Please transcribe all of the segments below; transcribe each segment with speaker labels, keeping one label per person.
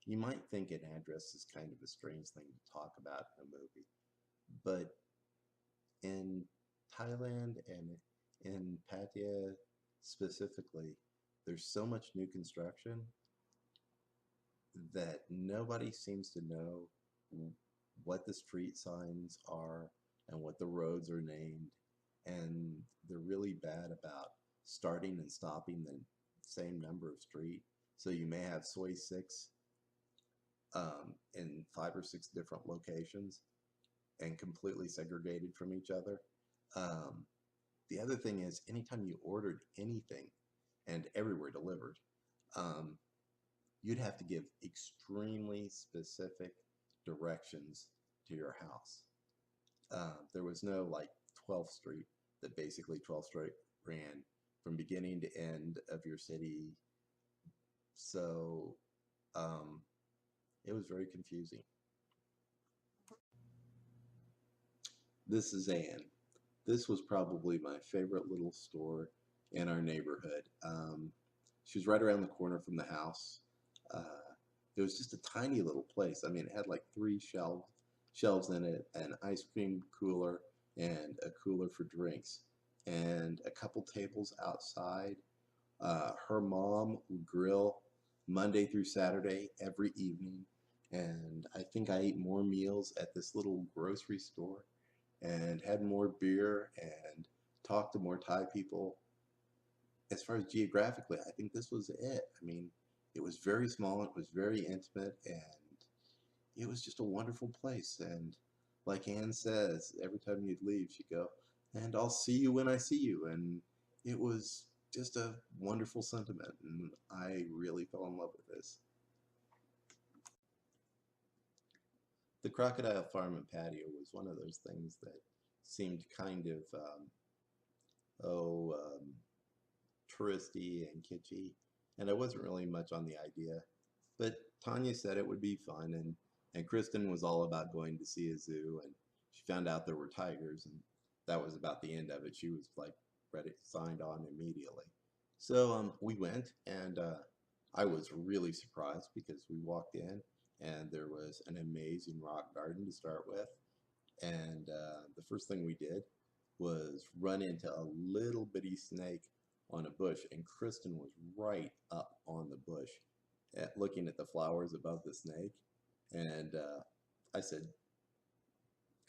Speaker 1: You might think an address is kind of a strange thing to talk about in a movie, but in Thailand and in Pattaya specifically, there's so much new construction that nobody seems to know what the street signs are and what the roads are named, and they're really bad about starting and stopping the same number of street. So you may have soy 6 in 5 or 6 different locations and completely segregated from each other. Um, the other thing is, anytime you ordered anything and everywhere delivered, um, you'd have to give extremely specific directions to your house. There was no like 12th Street that basically 12th Street ran from beginning to end of your city. So um, it was very confusing. This is Anne. This was probably my favorite little store in our neighborhood. She was right around the corner from the house. Uh, it was just a tiny little place. I mean, it had like 3 shelves in it, an ice cream cooler, and a cooler for drinks, and a couple tables outside. Her mom would grill Monday through Saturday every evening, and I think I ate more meals at this little grocery store and had more beer and talked to more Thai people. As far as geographically, I think this was it. I mean, it was very small, it was very intimate, and it was just a wonderful place. And like Anne says, every time you'd leave, she'd go, "And I'll see you when I see you." And it was just a wonderful sentiment, and I really fell in love with this. The crocodile farm and patio was one of those things that seemed kind of oh, touristy and kitschy, and I wasn't really much on the idea. But Tanya said it would be fun, and Kristen was all about going to see a zoo, and she found out there were tigers, and that was about the end of it. She was like ready, signed on immediately. So we went, and I was really surprised because we walked in, and there was an amazing rock garden to start with, and the first thing we did was run into a little bitty snake on a bush, and Kristen was right up on the bush looking at the flowers above the snake. And I said,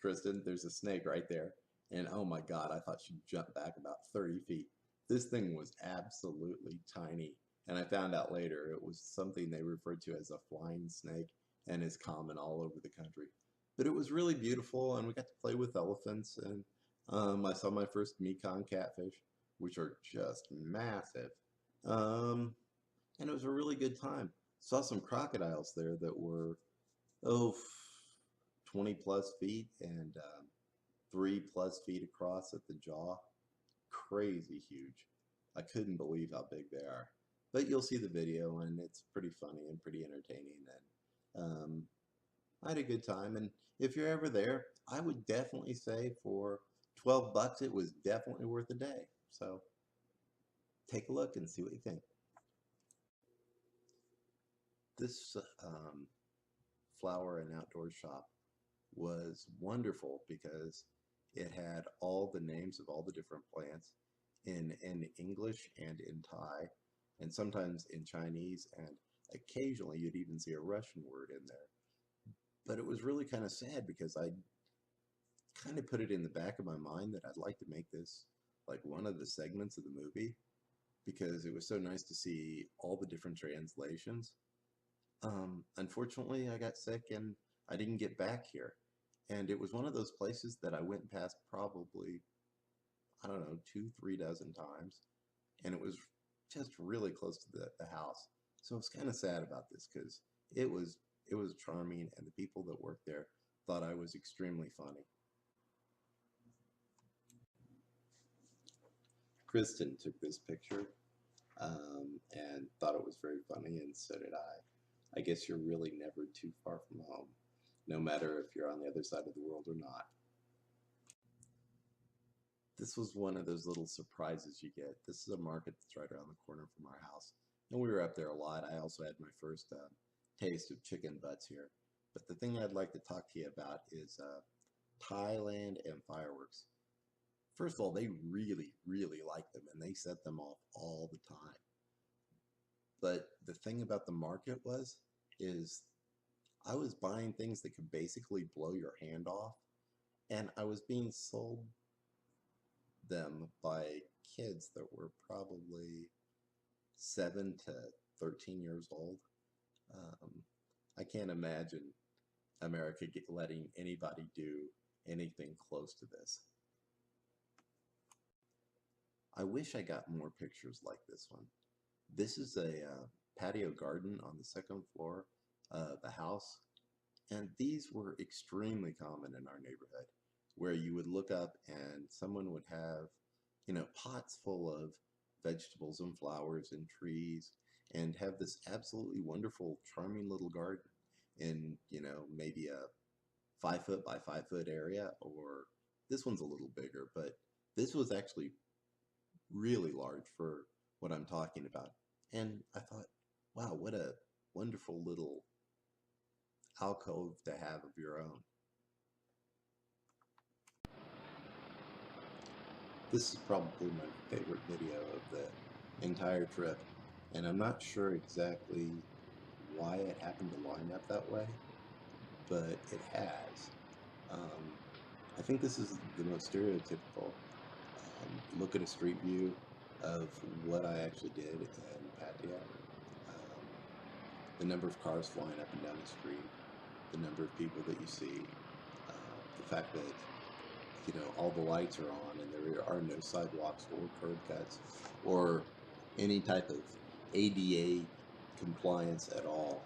Speaker 1: "Kristen, there's a snake right there." And oh my God, I thought she'd jump back about 30 feet. This thing was absolutely tiny. And I found out later it was something they referred to as a flying snake and is common all over the country. But it was really beautiful, and we got to play with elephants. And I saw my first Mekong catfish, which are just massive. Um, and it was a really good time. Saw some crocodiles there that were, oh, 20 plus feet and 3 plus feet across at the jaw. Crazy huge. I couldn't believe how big they are. But you'll see the video, and it's pretty funny and pretty entertaining. And I had a good time. And if you're ever there, I would definitely say for 12 bucks, it was definitely worth a day. So take a look and see what you think. This flower and outdoor shop was wonderful because it had all the names of all the different plants in English and in Thai, and sometimes in Chinese, and occasionally you'd even see a Russian word in there. But it was really kind of sad because I kind of put it in the back of my mind that I'd like to make this like one of the segments of the movie because it was so nice to see all the different translations. Unfortunately, I got sick and I didn't get back here. And it was one of those places that I went past probably, I don't know, 2, 3 dozen times. And it was just really close to the house. So I was kind of sad about this because it was it was charming, and the people that worked there thought I was extremely funny. Kristen took this picture and thought it was very funny, and so did I. I guess you're really never too far from home, no matter if you're on the other side of the world or not. This was one of those little surprises you get. This is a market that's right around the corner from our house, and we were up there a lot. I also had my first taste of chicken butts here. But the thing I'd like to talk to you about is Thailand and fireworks. First of all, they really, really like them and they set them off all the time. But the thing about the market is I was buying things that could basically blow your hand off, and I was being sold them by kids that were probably 7 to 13 years old. Um, I can't imagine America letting anybody do anything close to this. I wish I got more pictures like this one. This is a patio garden on the second floor of the house, and these were extremely common in our neighborhood, where you would look up and someone would have, pots full of vegetables and flowers and trees, and have this absolutely wonderful, charming little garden in, maybe a 5 foot by 5 foot area, or this one's a little bigger, but this was actually really large for what I'm talking about. And I thought, wow, what a wonderful little alcove to have of your own. This is probably my favorite video of the entire trip, and I'm not sure exactly why it happened to line up that way, but it has. I think this is the most stereotypical look at a street view of what I actually did in Pattaya. The number of cars flying up and down the street, the number of people that you see, the fact that all the lights are on and there are no sidewalks or curb cuts or any type of ADA compliance at all.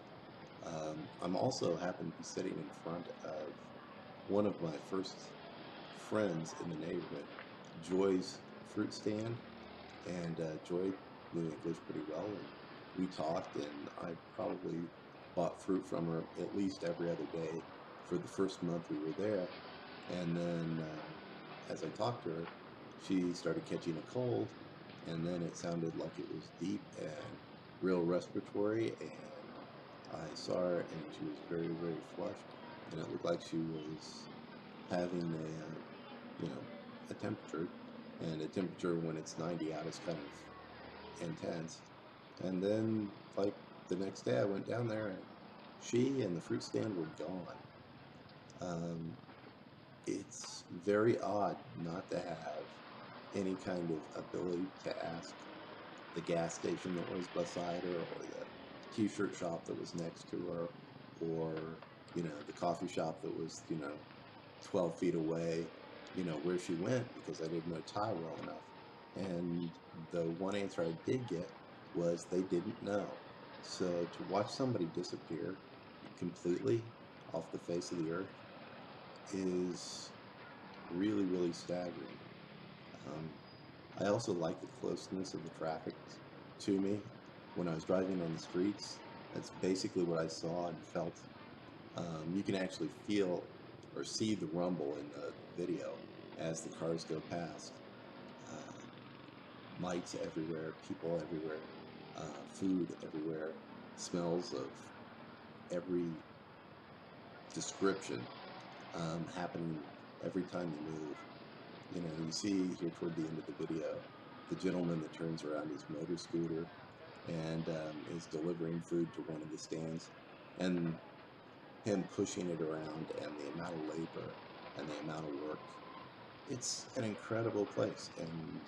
Speaker 1: I'm also happen to be sitting in front of one of my first friends in the neighborhood, Joy's fruit stand, and Joy knew English pretty well, and we talked, and I probably bought fruit from her at least every other day for the first month we were there. And then as I talked to her, she started catching a cold, and then it sounded like it was deep and real respiratory, and I saw her and she was very, very flushed, and it looked like she was having a temperature, and a temperature when it's 90 out is kind of intense. And then like the next day I went down there and she and the fruit stand were gone. It's very odd not to have any kind of ability to ask the gas station that was beside her, or the t-shirt shop that was next to her, or the coffee shop that was 12 feet away, where she went, because I didn't know Thai well enough. And the one answer I did get was they didn't know. So to watch somebody disappear completely off the face of the earth is really, really staggering. I also like the closeness of the traffic to me. When I was driving on the streets, that's basically what I saw and felt. You can actually feel or see the rumble in the video as the cars go past. Lights everywhere, people everywhere, food everywhere, smells of every description happening every time you move. You see here toward the end of the video, the gentleman that turns around his motor scooter and is delivering food to one of the stands, and him pushing it around, and the amount of labor and the amount of work. It's an incredible place, and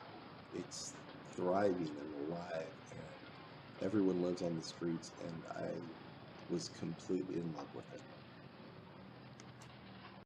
Speaker 1: it's thriving and alive, and everyone lives on the streets, and I was completely in love with it.